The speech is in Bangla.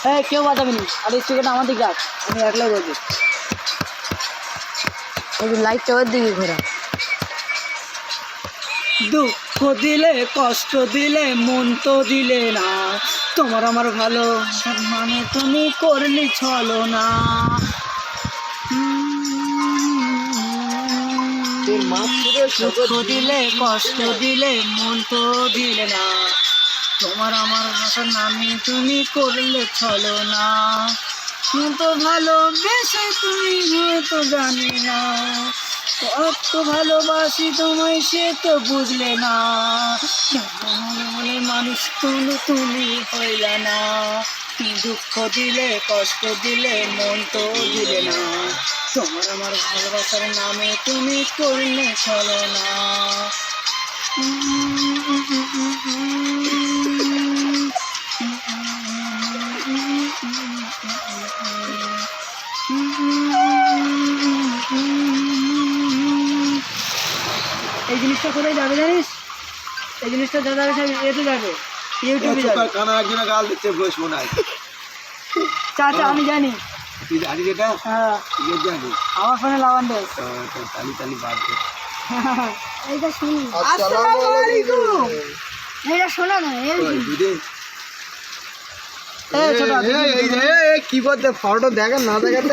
হ্যাঁ কেউ বাজাবে নি, আর স্পিকারটা আমার দিকে রাখ, আমি একলাই বলছি। লাইটটা ওর দিকে ঘোরা। দুঃখ দিলে কষ্ট দিলে মন তো দিলে না, তোমার আমার ভালো মানে তুমি করলি ছলো না। দুঃখ দিলে কষ্ট দিলে মন তো দিলে না, তোমার আমার ভাষার নামে তুমি করলে ছলো না। কিন্তু ভালোবেসে তুমি হয়তো জানি না, কত ভালোবাসি তোমায় সে তো বুঝলে না। মনে মানুষ তুমি হইলে না, দুঃখ দিলে কষ্ট দিলে মন তো দিলে না, তোমার আমার ভালোবাসার নামে তুমি করলে ছলো না। এই জিনিসটা কোথায় যাবে জানিস? এই জিনিসটা যা যাবে এতে যাবে, ইউটিউবে যাবে। কানা একজনে গাল দিচ্ছে বসবো না। চাচা আমি জানি। তুই জানিস এটা? হ্যাঁ তুই জানিস? আমার ফোনে লাগান দে। তালি তালি বাদ দে। এইটা শুনি। আসসালামু আলাইকুম। এইটা শোনা না। কি করতে ফটো দেখেন না দেখেন